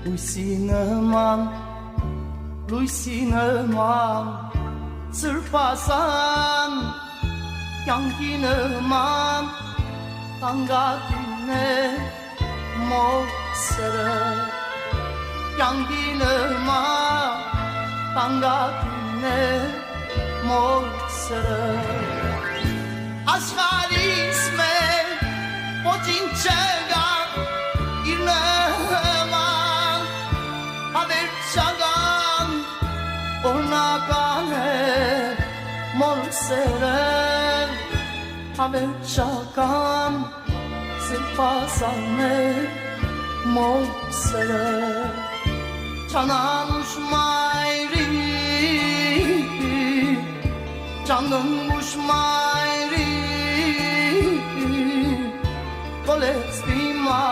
Լույսի նման սրբազան կյանքի նման տանգատին է մոր սերը կյանքի նման տանգատին է մոր սերը աշխարհիս մեր ոչինչ չկա իր նման հավերժական օրնական է մոր սերը հավերժական սրբազան է մոր սերը Cananmış mayri Cananmış mayri Kolestima